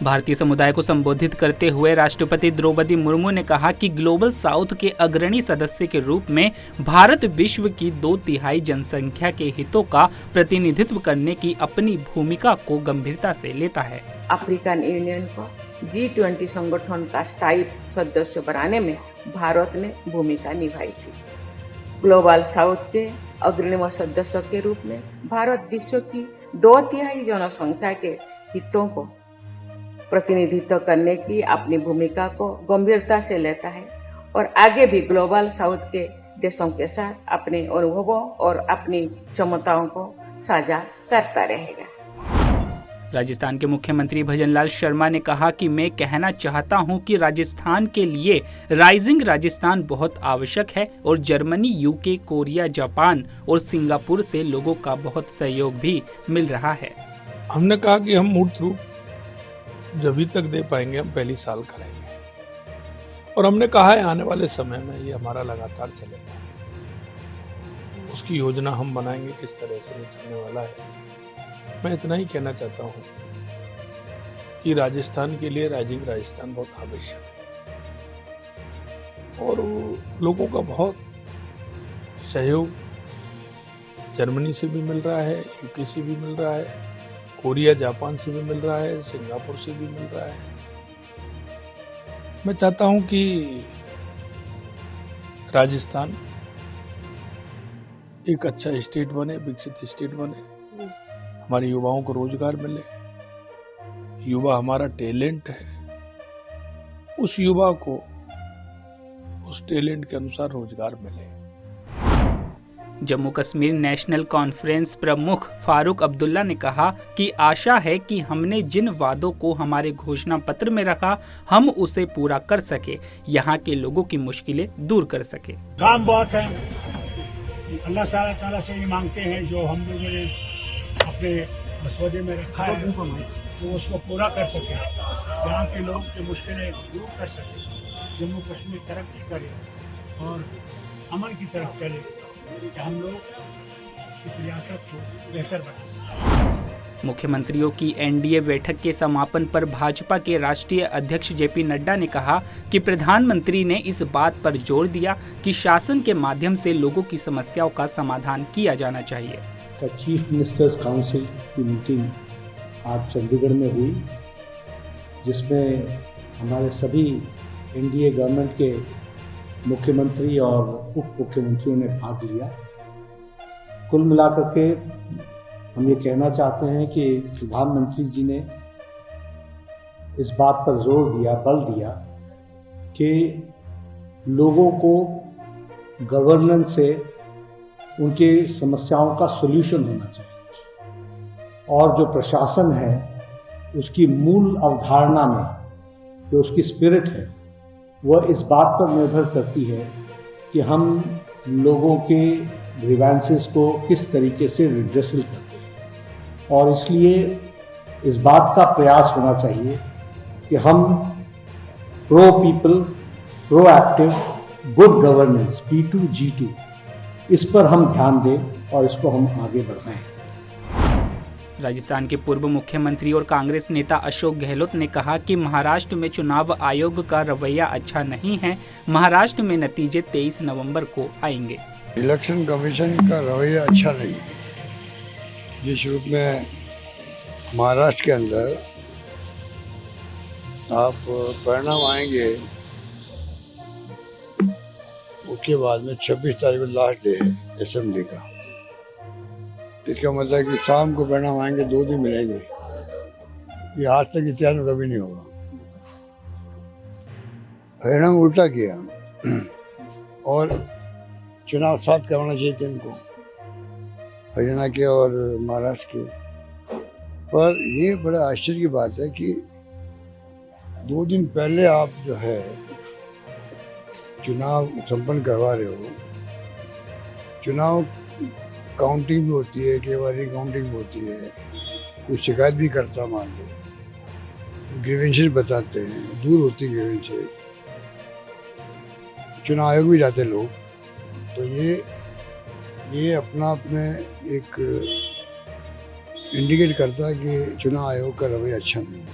भारतीय समुदाय को संबोधित करते हुए राष्ट्रपति द्रौपदी मुर्मू ने कहा कि ग्लोबल साउथ के अग्रणी सदस्य के रूप में भारत विश्व की 2/3 जनसंख्या के हितों का प्रतिनिधित्व करने की अपनी भूमिका को गंभीरता से लेता है। अफ्रीकन यूनियन को G20 संगठन का स्थायी सदस्य बनाने में भारत ने भूमिका निभाई थी। ग्लोबल साउथ के अग्रणी सदस्य के रूप में भारत विश्व की 2/3 जनसंख्या के हितों को प्रतिनिधित्व करने की अपनी भूमिका को गंभीरता से लेता है और आगे भी ग्लोबल साउथ के देशों के साथ अपने अनुभवों और अपनी क्षमताओं को साझा करता रहेगा। राजस्थान के मुख्यमंत्री भजनलाल शर्मा ने कहा कि मैं कहना चाहता हूं कि राजस्थान के लिए राइजिंग राजस्थान बहुत आवश्यक है और जर्मनी, यूके, कोरिया, जापान और सिंगापुर से लोगों का बहुत सहयोग भी मिल रहा है। हमने कहा कि हम मूर्त रूप जब तक दे पाएंगे हम पहली साल करेंगे और हमने कहा है आने वाले समय में ये हमारा लगातार चलेगा। उसकी योजना हम बनाएंगे किस तरह से ये चलने वाला है। मैं इतना ही कहना चाहता हूँ कि राजस्थान के लिए राइजिंग राजस्थान बहुत आवश्यक है और लोगों का बहुत सहयोग जर्मनी से भी मिल रहा है, यूके से भी मिल रहा है, कोरिया जापान से भी मिल रहा है, सिंगापुर से भी मिल रहा है। मैं चाहता हूं कि राजस्थान एक अच्छा स्टेट बने, विकसित स्टेट बने, हमारे युवाओं को रोजगार मिले। युवा हमारा टैलेंट है, उस युवा को उस टैलेंट के अनुसार रोजगार मिले। जम्मू कश्मीर नेशनल कॉन्फ्रेंस प्रमुख फारूक अब्दुल्ला ने कहा कि आशा है कि हमने जिन वादों को हमारे घोषणा पत्र में रखा हम उसे पूरा कर सके, यहाँ के लोगों की मुश्किलें दूर कर सके। काम बहुत है, अल्लाह ताला से ये मांगते हैं जो हम लोगों ने अपने मसौदे में रखा है तो उसको पूरा कर सके, यहाँ के लोगों की मुश्किलें दूर कर सके, जम्मू कश्मीर तरक्की करे और अमन की तरफ चले कि हम लोग इस रियासत को बेहतर बना सकें। मुख्यमंत्रियों की एनडीए बैठक के समापन पर भाजपा के राष्ट्रीय अध्यक्ष जेपी नड्डा ने कहा कि प्रधानमंत्री ने इस बात पर जोर दिया कि शासन के माध्यम से लोगों की समस्याओं का समाधान किया जाना चाहिए। चीफ मिनिस्टर्स काउंसिल की मीटिंग आज चंडीगढ़ में हुई, जिसमें हमारे सभी एनडीए गवर्नमेंट के मुख्यमंत्री और उप मुख्यमंत्रियों ने भाग लिया। कुल मिलाकर के हम ये कहना चाहते हैं कि प्रधानमंत्री जी ने इस बात पर जोर दिया, बल दिया कि लोगों को गवर्नेंस से उनके समस्याओं का सॉल्यूशन होना चाहिए और जो प्रशासन है उसकी मूल अवधारणा में जो उसकी स्पिरिट है वह इस बात पर निर्भर करती है कि हम लोगों के ग्रीवेंसेस को किस तरीके से रिड्रेसल करते हैं और इसलिए इस बात का प्रयास होना चाहिए कि हम pro people, proactive, good governance P2G2 इस पर हम ध्यान दें और इसको हम आगे बढ़ाएं। राजस्थान के पूर्व मुख्यमंत्री और कांग्रेस नेता अशोक गहलोत ने कहा कि महाराष्ट्र में चुनाव आयोग का रवैया अच्छा नहीं है। महाराष्ट्र में नतीजे 23 नवंबर को आएंगे। इलेक्शन कमीशन का रवैया अच्छा नहीं है। जिस रूप में महाराष्ट्र के अंदर आप परिणाम आएंगे उसके बाद में 26 तारीख को लास्ट डे है असेंबली का। इसका मतलब है कि शाम को परिणाम आएंगे, 2 दिन मिलेंगे। ये आज तक इतिहास में कभी नहीं होगा। परिणाम उल्टा किया और चुनाव साथ करवाना चाहिए थे इनको, हरियाणा के और महाराष्ट्र के। पर ये बड़ा आश्चर्य की बात है कि 2 दिन पहले आप जो है चुनाव संपन्न करवा रहे हो। चुनाव काउंटिंग भी होती है, कई बार काउंटिंग भी होती है, कोई शिकायत भी करता मान लो, ग्रीवेंसेस बताते हैं, दूर होती ग्रीवेंसेस, चुनाव आयोग भी जाते लोग। तो ये अपना आप में एक इंडिकेट करता है कि चुनाव आयोग का रवैया अच्छा नहीं है।